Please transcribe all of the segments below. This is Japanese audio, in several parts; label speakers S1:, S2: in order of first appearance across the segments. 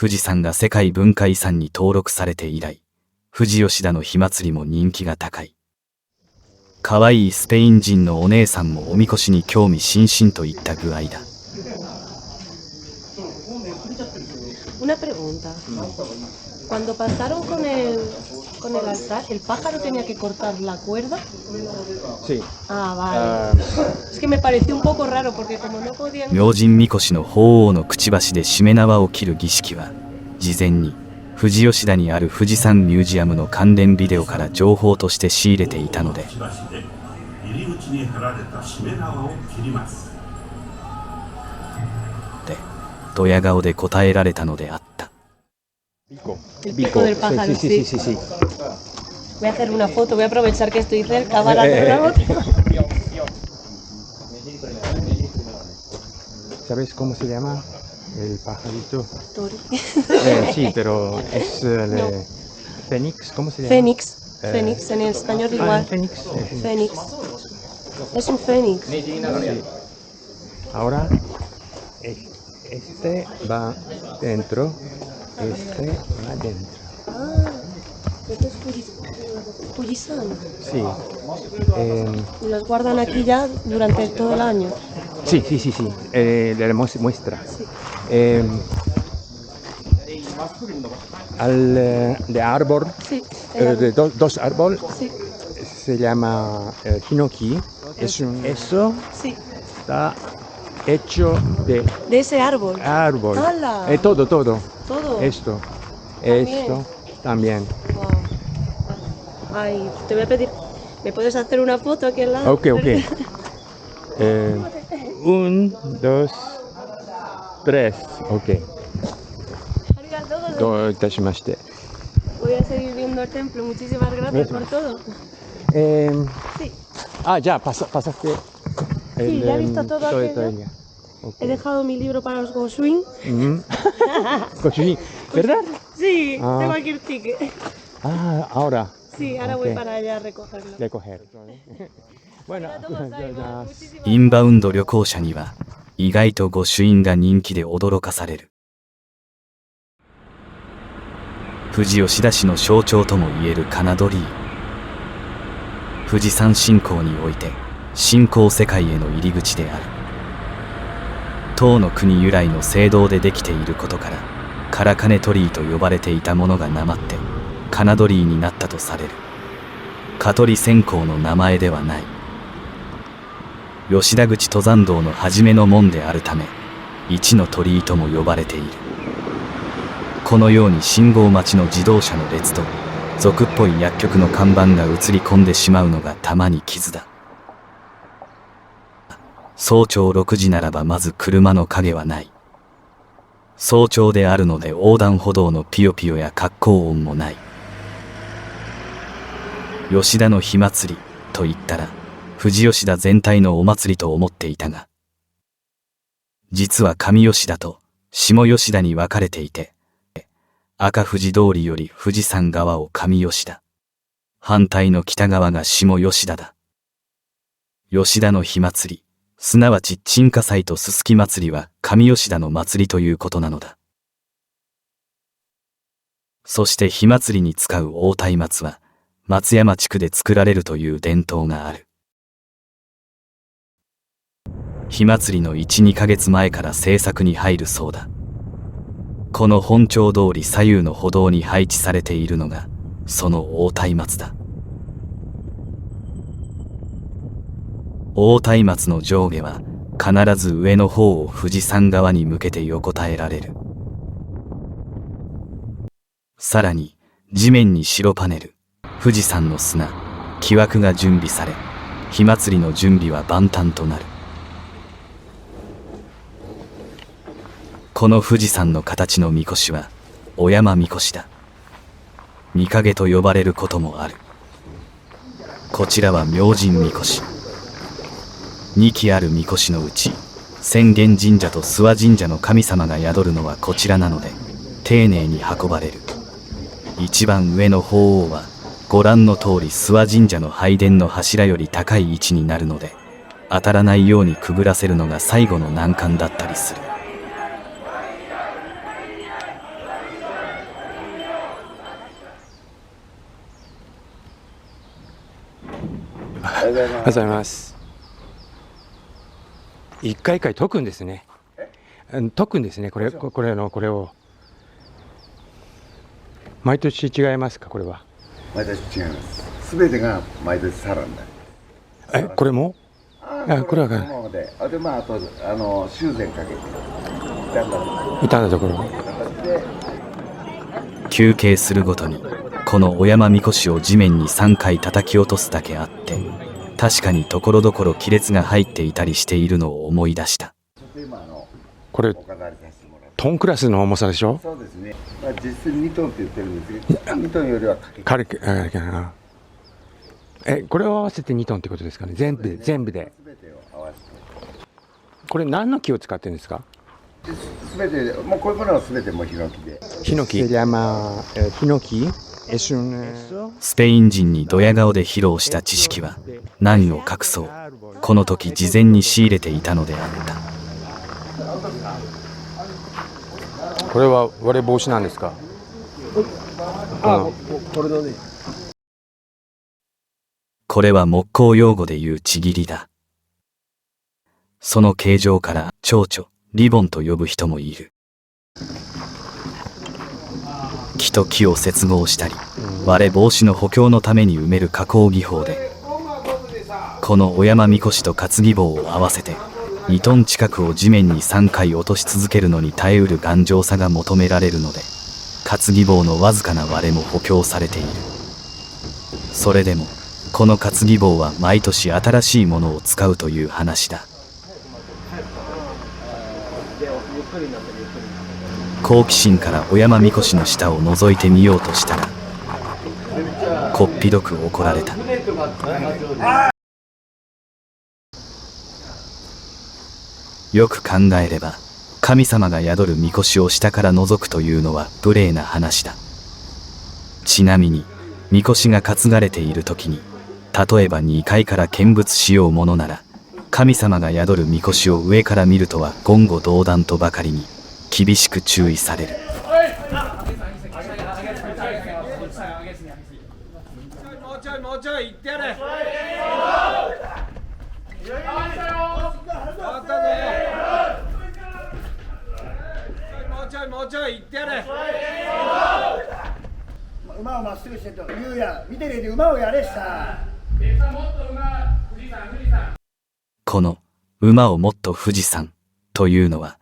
S1: 富士山が世界文化遺産に登録されて以来、富士吉田の火祭りも人気が高い。可愛いスペイン人のお姉さんもおみこしに興味津々といった具合だ。
S2: Una pregunta. Cuando pasaron con el altar, ¿el pájaro tenía que cortar la cuerda?
S3: Sí.
S2: Ah, vale. Es que me pareció un poco raro porque como no podían...
S1: 明神みこしの鳳凰のくちばしでしめ縄を切る儀式は、事前に富士吉田にある富士山ミュージアムの関連ビデオから情報として仕入れていたので、ドヤ顔で答えられたのであった。
S2: El pico del pájaro, sí. Voy a hacer una foto, voy a aprovechar que estoy cerca para hacer una foto.
S3: ¿Sabes cómo se llama el pajarito?
S2: Tori.
S3: Sí, pero es
S2: No.
S3: Fénix, ¿cómo se llama?
S2: Fénix. Fénix, en español igual.
S3: Fénix.
S2: Fénix. Es un fénix.
S3: Sí. Ahora, este va dentro, este va dentro.
S2: Ah, este es Fujisan.
S3: Sí.
S2: Y los guardan aquí ya durante todo el año.
S3: Sí. Le muestra.
S2: Sí.
S3: De árbol,
S2: Sí.
S3: de dos árboles,
S2: Sí.
S3: se llama hinoki. Eso
S2: Sí.
S3: está hecho de
S2: De ese árbol.
S3: árbol.
S2: ¡Hala!
S3: Todo.
S2: Todo.
S3: Esto también.
S2: Wow. Ay, te voy a pedir. ¿Me puedes hacer una foto aquí al lado?
S3: Ok. 1, 2, 3. Ok.
S2: Arigato.
S3: どういたしまして。
S2: Voy a seguir viendo el templo. Muchísimas gracias por todo. Sí.
S3: Ya pasaste.
S2: Sí, ya he visto todo aquello.
S3: todo.
S2: He
S3: Okay.
S2: dejado mi libro para los Goswing.
S3: Cochín, ¿verdad?
S2: Sí,
S3: Ah.
S2: tengo aquí el ticket.
S3: Ahora.
S2: Sí, ahora
S3: Ok.
S2: voy para allá a recogerlo.
S3: Recoger. Bueno,
S1: インバウンド旅行者には意外と御朱印が人気で驚かされる。富士吉田市の象徴ともいえる金鳥居。富士山信仰において信仰世界への入り口である。唐の国由来の聖堂でできていることから唐金鳥居と呼ばれていたものがなまって金鳥居になったとされる。香取線香の名前ではない。吉田口登山道の初めの門であるため一の鳥居とも呼ばれている。このように信号待ちの自動車の列と俗っぽい薬局の看板が映り込んでしまうのがたまに傷だ。早朝6時ならばまず車の影はない。早朝であるので横断歩道のピヨピヨや格好音もない。吉田の火祭りと言ったら富士吉田全体のお祭りと思っていたが、実は上吉田と下吉田に分かれていて、赤富士通りより富士山側を上吉田、反対の北側が下吉田だ。吉田の火祭り、すなわち鎮火祭とすすき祭りは上吉田の祭りということなのだ。そして火祭りに使う大松明は松山地区で作られるという伝統がある。火祭りの 1,2 ヶ月前から制作に入るそうだ。この本町通り左右の歩道に配置されているのがその大松明だ。大松明の上下は必ず上の方を富士山側に向けて横たえられる。さらに地面に白パネル、富士山の砂、木枠が準備され、火祭りの準備は万端となる。この富士山の形のみこしはお山みこしだ。御影と呼ばれることもある。こちらは明神みこし。2基あるみこしのうち浅間神社と諏訪神社の神様が宿るのはこちらなので丁寧に運ばれる。一番上の鳳凰はご覧の通り諏訪神社の拝殿の柱より高い位置になるので当たらないようにくぐらせるのが最後の難関だったりする。
S3: ざいます。
S4: おはようございます。一回一回解くんですね。解くんですね。これを。毎年違いますか、これは。
S5: 毎年違います。すべてが毎年サランだ。
S4: これも？これは
S5: このままで、あと修繕かけて
S4: 傷んだところ。
S1: 休憩するごとにこのお山みこしを地面に3回叩き落とすだけあって、確かにところどころ亀裂が入っていたりしているのを思い出した。
S4: これトンクラスの重さでしょ？
S5: そうですね。実質2トンって言ってるんですけど、2トンよりは
S4: 軽く。これを合わせて2トンってことですかね。全部で。
S5: 全てを合わせて。
S4: これ何の木を使ってるんですか？
S5: すべて、もうこういうものはすべてもうヒノキで。
S4: ヒノキ。ヒノキ。
S1: スペイン人にドヤ顔で披露した知識は何を隠そう、この時事前に仕入れていたのであった。
S4: これは割れ防止なんですか？
S3: これのね。
S1: これは木工用語で言うちぎりだ。その形状から蝶々、リボンと呼ぶ人もいる。木と木を接合したり、割れ防止の補強のために埋める加工技法で、このお山みこしと担ぎ棒を合わせて2トン近くを地面に3回落とし続けるのに耐えうる頑丈さが求められるので、担ぎ棒のわずかな割れも補強されている。それでもこの担ぎ棒は毎年新しいものを使うという話だ。好奇心からお山みこしの下を覗いてみようとしたら、こっぴどく怒られた。よく考えれば、神様が宿るみこしを下から覗くというのは無礼な話だ。ちなみに、みこしが担がれている時に、例えば2階から見物しようものなら、神様が宿るみこしを上から見るとは言語道断とばかりに厳しく注意される。
S6: もうちょい行ってやれ。もうちょい行ってやれ。
S7: 馬をまっすぐしてと言うや、見てるで馬をやれさ。
S1: この馬をもっと富士山というのは、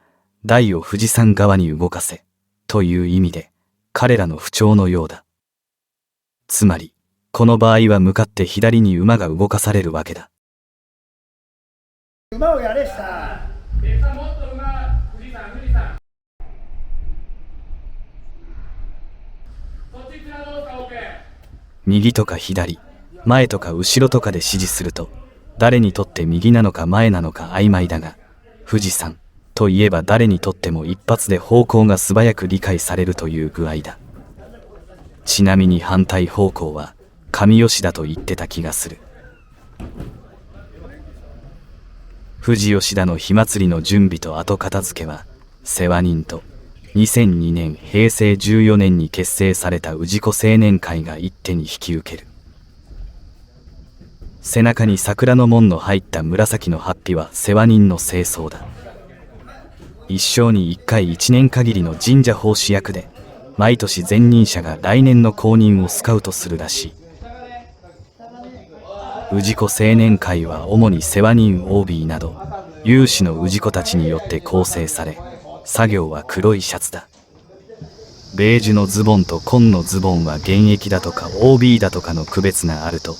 S1: 台を富士山側に動かせという意味で、彼らの不調のようだ。つまり、この場合は向かって左に馬が動かされるわけだ。
S7: 馬をやれさ。
S1: 右とか左、前とか後ろとかで指示すると、誰にとって右なのか前なのか曖昧だが、富士山といえば誰にとっても一発で方向が素早く理解されるという具合だ。ちなみに反対方向は上吉田と言ってた気がする。富士吉田の火祭りの準備と後片付けは世話人と2002年平成14年に結成された氏子青年会が一手に引き受ける。背中に桜の紋の入った紫の法被は世話人の清掃だ。一生に一回1年限りの神社奉仕役で、毎年前任者が来年の後任をスカウトするらしい。氏子青年会は主に世話人 OB など有志の氏子たちによって構成され、作業は黒いシャツだ。ベージュのズボンと紺のズボンは現役だとか OB だとかの区別があると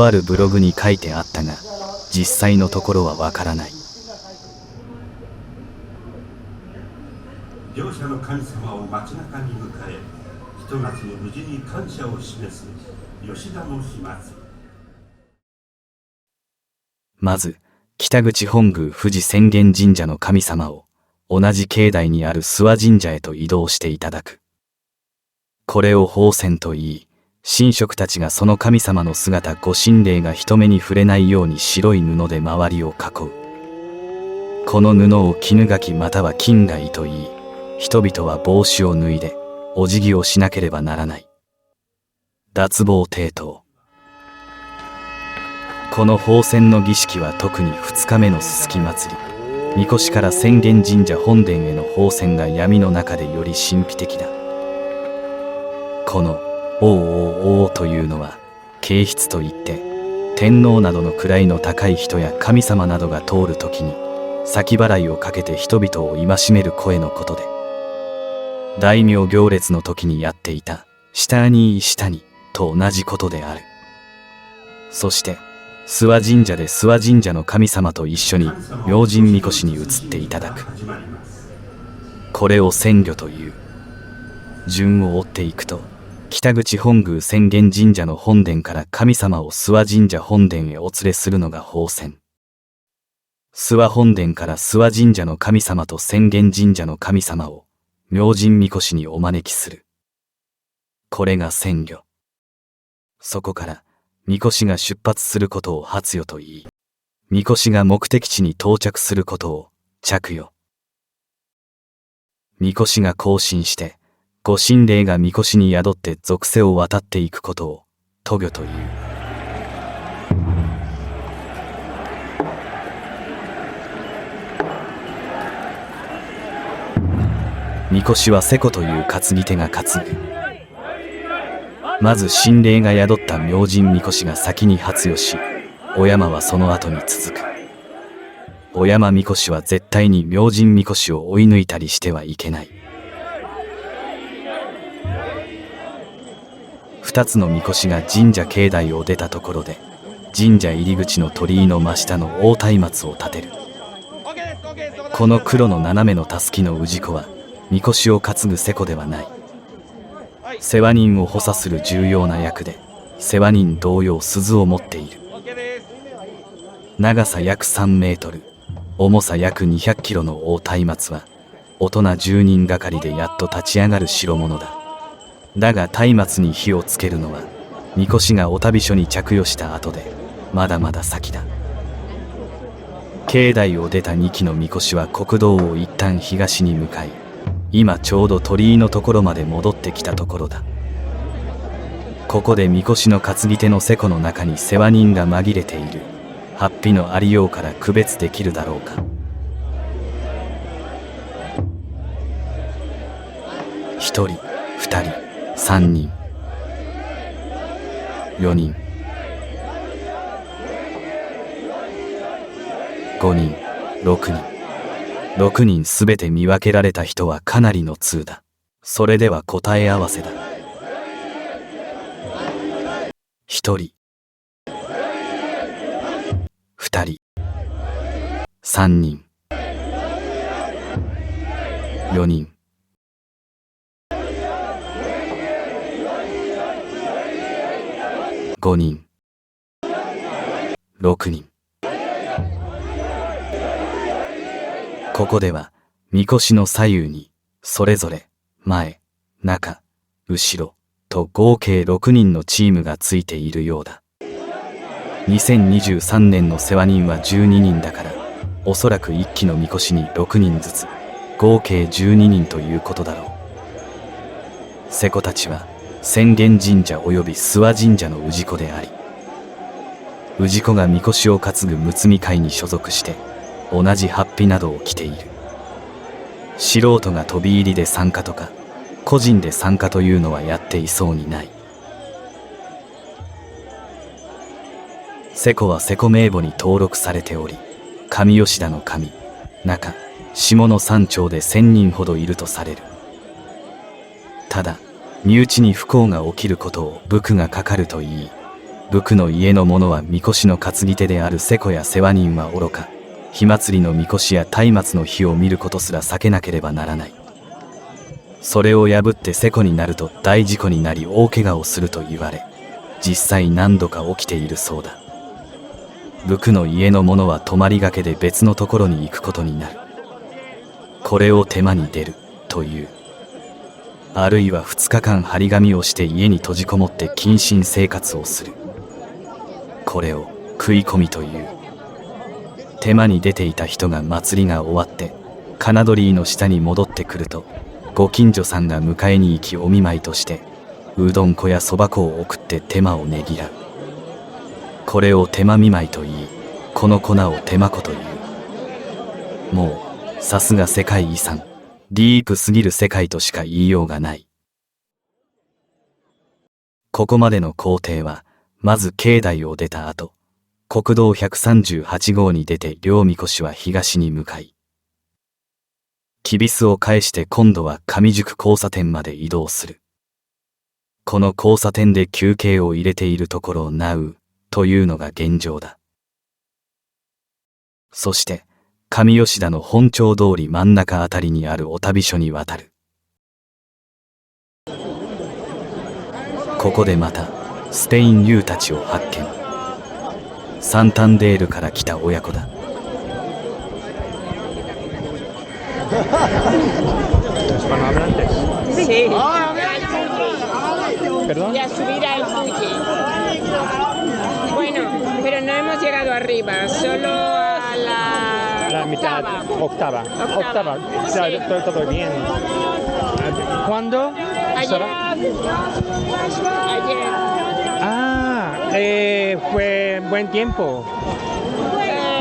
S1: あるブログに書いてあったが、実際のところはわからない。
S8: 両者の神様を街中に迎え、ひと夏の無事に感謝を示す吉田の火祭り。
S1: まず北口本宮富士浅間神社の神様を同じ境内にある諏訪神社へと移動していただく。これを宝泉と言い、神職たちがその神様の姿ご神霊が人目に触れないように白い布で周りを囲う。この布を絹垣または金貝と言い、人々は帽子を脱いでお辞儀をしなければならない。脱帽抵当。この奉戦の儀式は特に2日目のすすき祭り、神輿から浅間神社本殿への奉戦が闇の中でより神秘的だ。この「おうおうおう」というのは啓蟄といって、天皇などの位の高い人や神様などが通る時に先払いをかけて人々を戒める声のことで、大名行列の時にやっていた下に下にと同じことである。そして諏訪神社で諏訪神社の神様と一緒に明神神輿に移っていただく。これを遷御という。順を追っていくと、北口本宮浅間神社の本殿から神様を諏訪神社本殿へお連れするのが奉遷。諏訪本殿から諏訪神社の神様と浅間神社の神様を明神神輿にお招きする。これが遷御。そこから神輿が出発することを発与と言い、神輿が目的地に到着することを着与。神輿が行進して、ご神霊が神輿に宿って俗世を渡っていくことを渡御という。神輿は勢子という担ぎ手が担ぐ。まず神霊が宿った明神神輿が先に発与し、お山はその後に続く。お山神輿は絶対に明神神輿を追い抜いたりしてはいけない。二つの神輿が神社境内を出たところで、神社入り口の鳥居の真下の大松明を立てる。この黒の斜めのたすきの氏子は神輿を担ぐ勢子ではない。世話人を補佐する重要な役で、世話人同様鈴を持っている。長さ約3メートル、重さ約200キロの大松明は、大人10人がかりでやっと立ち上がる代物だ。だが松明に火をつけるのは、神輿がお旅所に着与した後で、まだまだ先だ。境内を出た2基の神輿は国道を一旦東に向かい、今ちょうど鳥居のところまで戻ってきたところだ。ここで神輿の担ぎ手の勢子の中に世話人が紛れている。法被のありようから区別できるだろうか。1人、2人、3人、4人、5人、6人。6人すべて見分けられた人はかなりの通だ。それでは答え合わせだ。1人、2人、3人、4人、5人、6人。ここでは、神輿の左右に、それぞれ、前、中、後ろ、と合計6人のチームがついているようだ。2023年の世話人は12人だから、おそらく1基の神輿に6人ずつ、合計12人ということだろう。勢子たちは、浅間神社及び諏訪神社の氏子であり、氏子が神輿を担ぐむつみ会に所属して、同じ法被などを着ている。素人が飛び入りで参加とか、個人で参加というのはやっていそうにない。勢子は勢子名簿に登録されており、上吉田の上、中、下の3町で1000人ほどいるとされる。ただ、身内に不幸が起きることを武区がかかるといい、武区の家の者は神輿の担ぎ手である勢子や世話人はおろか、火祭りの神輿や松明の火を見ることすら避けなければならない。それを破って勢子になると大事故になり大怪我をすると言われ、実際何度か起きているそうだ。武区の家の者は泊まりがけで別のところに行くことになる。これを手間に出るという。あるいは2日間張り紙をして家に閉じこもって謹慎生活をする。これを食い込みという。手間に出ていた人が祭りが終わって金鳥居の下に戻ってくると、ご近所さんが迎えに行きお見舞いとしてうどん粉やそば粉を送って手間をねぎらう。これを手間見舞いと言い、この粉を手間粉という。もうさすが世界遺産、ディープすぎる世界としか言いようがない。ここまでの工程は、まず境内を出た後、国道138号に出て両みこしは東に向かい、きびすを返して今度は上宿交差点まで移動する。この交差点で休憩を入れているところをナウというのが現状だ。そして、上吉田の本町通り真ん中あたりにあるお旅所に渡る。ここでまた、スペインユーたちを発見。サンタンデールから来た親子だ。
S9: Sí. ¿Perdón? Y a subir al Fuji. Bueno, pero no hemos llegado arriba, solo a la
S4: mitad, octava.
S9: Sí.
S4: Todo bien. ¿Cuándo?
S9: Ayer.
S4: Fue buen tiempo.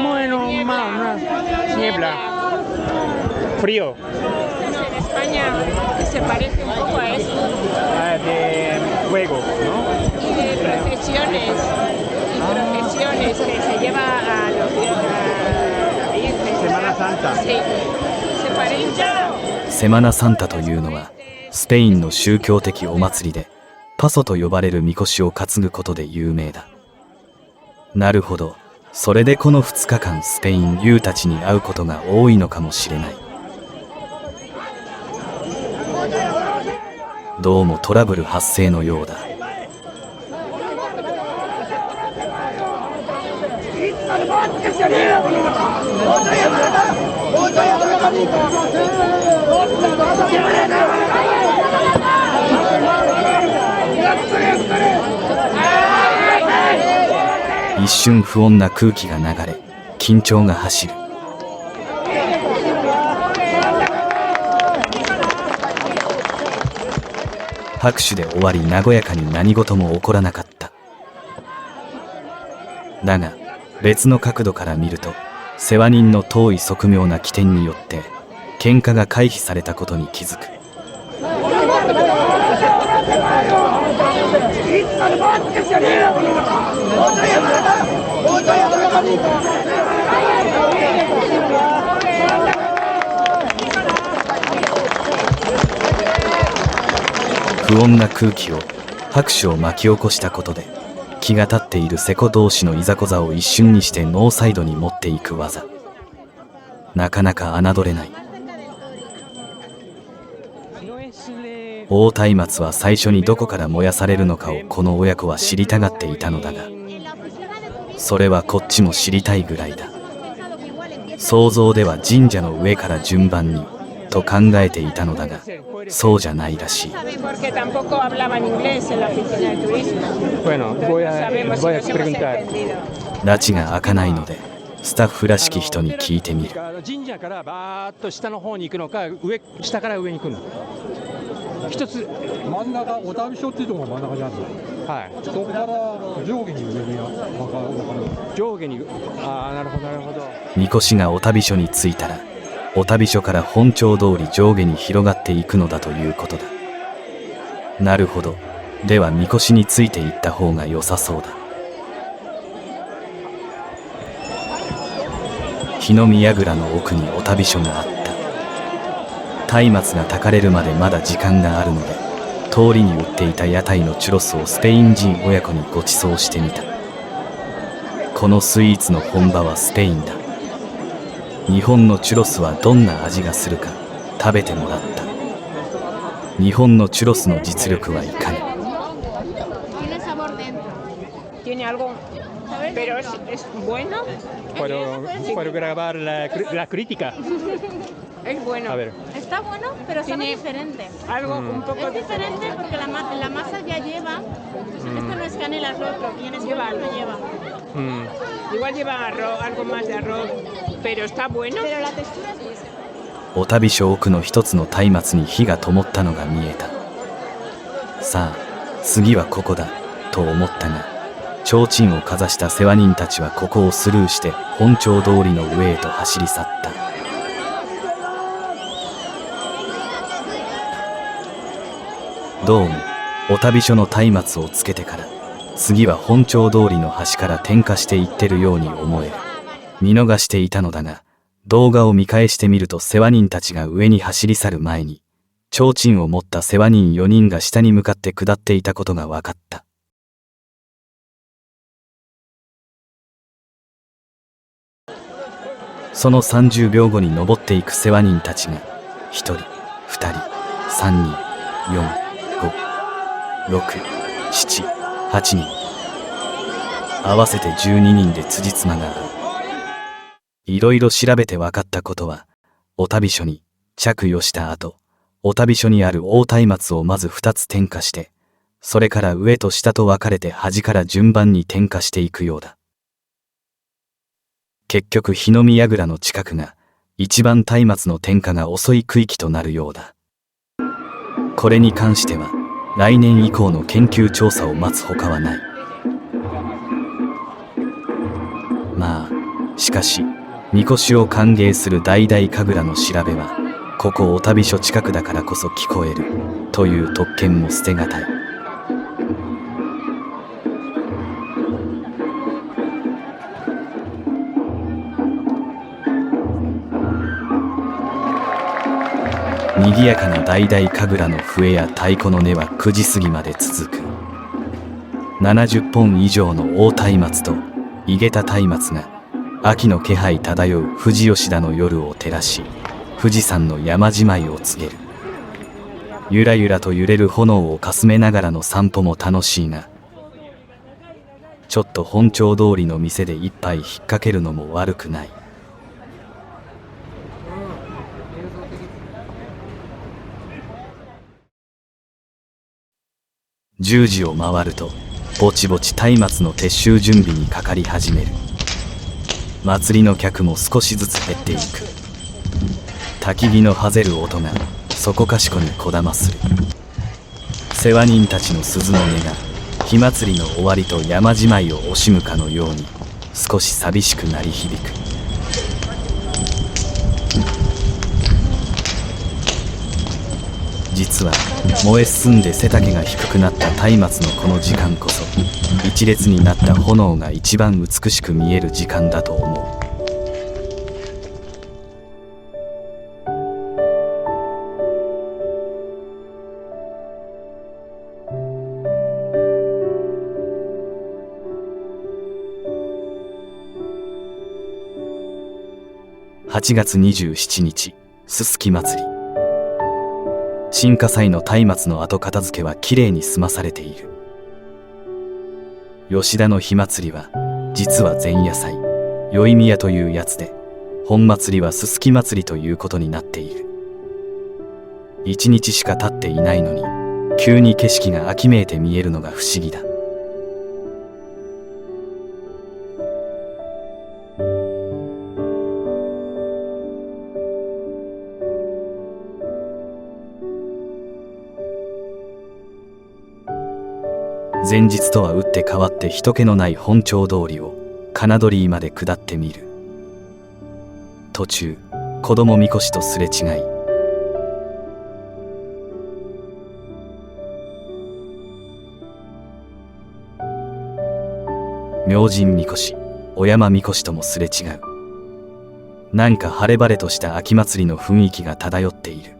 S4: Bueno, más niebla. Frío.
S9: En España se parece un poco a esto.
S4: De fuego, ¿no?
S9: Y de procesiones. Que se lleva a los
S4: Semana Santa.
S9: Sí. Se parece.
S1: セマナサンタというのは、スペインの宗教的お祭りで、パソと呼ばれるみこしを担ぐことで有名だ。なるほど。それでこの2日間スペインユーたちに会うことが多いのかもしれない。どうもトラブル発生のようだ。一瞬不穏な空気が流れ、緊張が走る。拍手で終わり、和やかに何事も起こらなかった。だが別の角度から見ると、世話人の遠い側妙な起点によって喧嘩が回避されたことに気づく。不穏な空気を、拍手を巻き起こしたことで、気が立っている瀬古同士のいざこざを一瞬にしてノーサイドに持っていく技。なかなか侮れない。大松明は最初にどこから燃やされるのかをこの親子は知りたがっていたのだが、それはこっちも知りたいぐらいだ。想像では神社の上から順番にと考えていたのだが、そうじゃないらしい。拉致が開かないので、スタッフらしき人に聞いてみる。
S4: 神社からバーッと下の方に行くのか、下から上に行くの。一つ真ん中、お旅所っていうところが真ん中にあるんだ。はい。そこから上下に上に分かる。上下に、なるほどなるほど。
S1: みこしがお旅所に着いたら、お旅所から本町通り上下に広がっていくのだということだ。なるほど。ではみこしについていった方が良さそうだ。日の見櫓の奥にお旅所があった。松明が焚かれるまでまだ時間があるので、通りに売っていた屋台のチュロスをスペイン人親子にご馳走してみた。このスイーツの本場はスペインだ。日本のチュロスはどんな味がするか食べてもらった。日本のチュロスの実力はいかに。
S9: Pero es bueno.
S4: Puedo grabar la crítica.
S9: Es bueno.
S4: A ver.
S10: Está bueno, pero sabe diferente.
S9: Algo un poco
S10: es diferente porque la masa ya lleva. Esto no es canela, es lo otro. Vienes lleva algo, lleva.
S9: Igual lleva arroz, algo más de arroz, pero está bueno.
S10: Pero la textura es.
S1: お旅所奥の一つの松明に火が灯ったのが見えた。さあ次はここだと思ったが、提灯をかざした世話人たちはここをスルーして本町通りの上へと走り去った。どうもお旅所の松明をつけてから次は本町通りの端から点火していってるように思える。見逃していたのだが、動画を見返してみると世話人たちが上に走り去る前に提灯を持った世話人4人が下に向かって下っていたことが分かった。その30秒後に登っていく世話人たちが1人、2人、3人、4、5、6、7、8人。合わせて12人で辻褄が合う。いろいろ調べて分かったことは、お旅所に着与した後、お旅所にある大松明をまず2つ点火して、それから上と下と分かれて端から順番に点火していくようだ。結局日の見櫓の近くが一番松明の点火が遅い区域となるようだ。これに関しては来年以降の研究調査を待つほかはない。まあしかし神輿を歓迎する大々神楽の調べはここお旅所近くだからこそ聞こえるという特権も捨てがたい。賑やかな大々神楽の笛や太鼓の音は9時過ぎまで続く。70本以上の大松明と井桁松明が秋の気配漂う富士吉田の夜を照らし、富士山の山じまいを告げる。ゆらゆらと揺れる炎をかすめながらの散歩も楽しいが、ちょっと本町通りの店で一杯引っ掛けるのも悪くない。10時を回るとぼちぼち松明の撤収準備にかかり始める。祭りの客も少しずつ減っていく。焚き火のはぜる音がそこかしこにこだまする。世話人たちの鈴の音が火祭りの終わりと山じまいを惜しむかのように少し寂しく鳴り響く。実は燃え進んで背丈が低くなった松明のこの時間こそ一列になった炎が一番美しく見える時間だと思う。8月27日、すすき祭り。鎮火祭の松明の後片付けはきれいに済まされている。吉田の火祭りは実は前夜祭、宵宮というやつで、本祭りはすすき祭りということになっている。1日しか経っていないのに急に景色が秋めいて見えるのが不思議だ。前日とは打って変わって人気のない本町通りを金鳥居まで下ってみる。途中子供みこしとすれ違い、明神みこし、お山みこしともすれ違う。なんか晴れ晴れとした秋祭りの雰囲気が漂っている。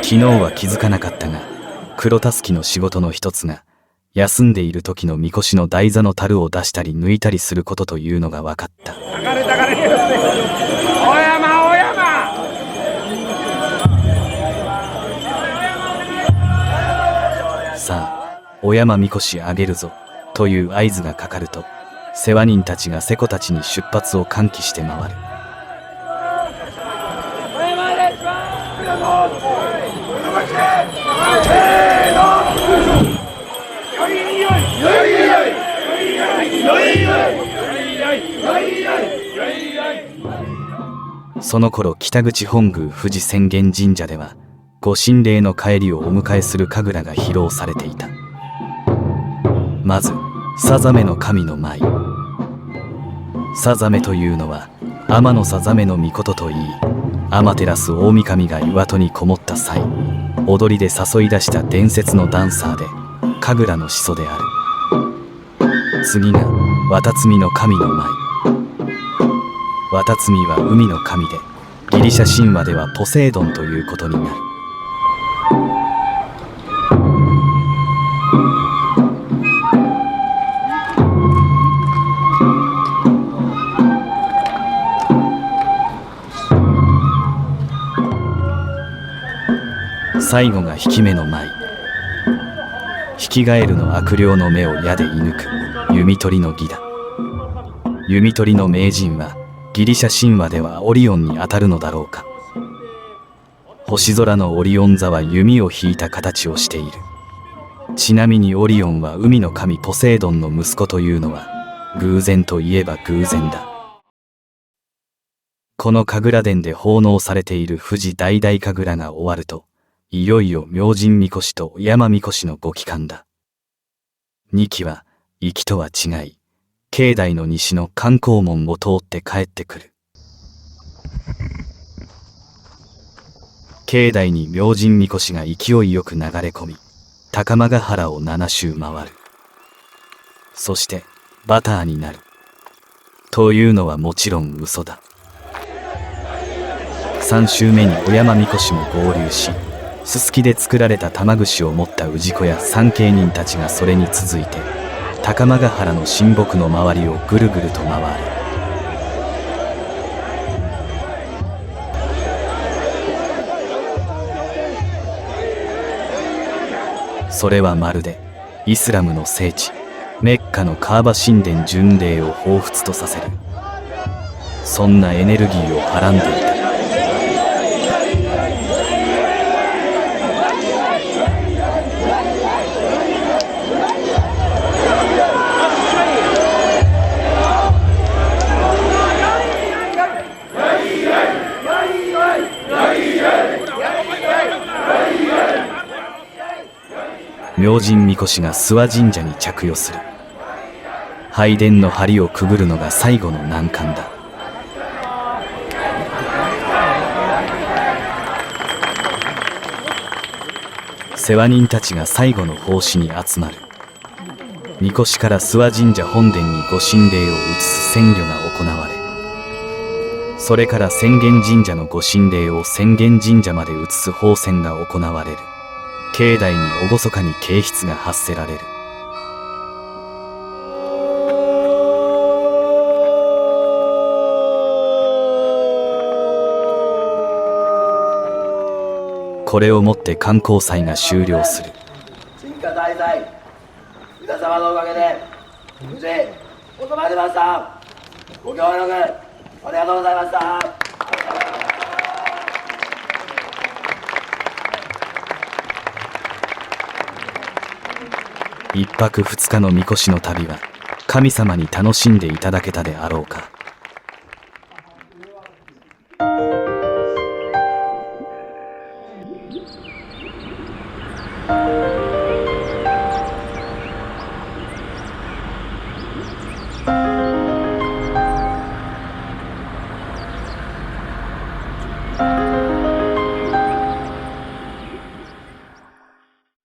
S1: 昨日は気づかなかったが、黒たすきの仕事の一つが休んでいる時のみこしの台座の樽を出したり抜いたりすることというのが分かった。さあお山みこしあげるぞという合図がかかると、世話人たちがせこたちに出発を喚起して回る。その頃北口本宮富士浅間神社ではご神霊の帰りをお迎えする神楽が披露されていた。まずさざめの神の舞。さざめというのは天のさざめの命といい、天照大神が岩戸にこもった際、踊りで誘い出した伝説のダンサーで神楽の始祖である。次が渡積みの神の舞。渡積みは海の神で、ギリシャ神話ではポセイドンということになる。最後が引き目の舞。ヒキガエルの悪霊の目を矢で射抜く弓取りの儀だ。弓取りの名人はギリシャ神話ではオリオンにあたるのだろうか。星空のオリオン座は弓を引いた形をしている。ちなみにオリオンは海の神ポセイドンの息子というのは偶然といえば偶然だ。この神楽殿で奉納されている富士大々神楽が終わると、いよいよ明神神輿と山神輿のご帰還だ。2機は行きとは違い、境内の西の観光門を通って帰ってくる。境内に明神神輿が勢いよく流れ込み、高間ヶ原を7周回る。そしてバターになる。というのはもちろん嘘だ。3周目にお山神輿も合流し、すすきで作られた玉串を持った氏子や参詣人たちがそれに続いて高間ヶ原の神木の周りをぐるぐると回る。それはまるでイスラムの聖地メッカのカーバ神殿巡礼を彷彿とさせる、そんなエネルギーをはらんでいた。明神神輿が諏訪神社に着用する。拝殿の梁をくぐるのが最後の難関だ。世話人たちが最後の奉仕に集まる。神輿から諏訪神社本殿にご神霊を移す遷御が行われ、それから浅間神社のご神霊を浅間神社まで移す奉遷が行われる。境内に厳かに啓蟄が発せられる。これをもって観光祭が終了する。
S7: 進化大祭、皆様のおかげで無事収まりました。ご協力ありがとうございました。
S1: 1泊2日の神輿の旅は神様に楽しんでいただけたであろうか。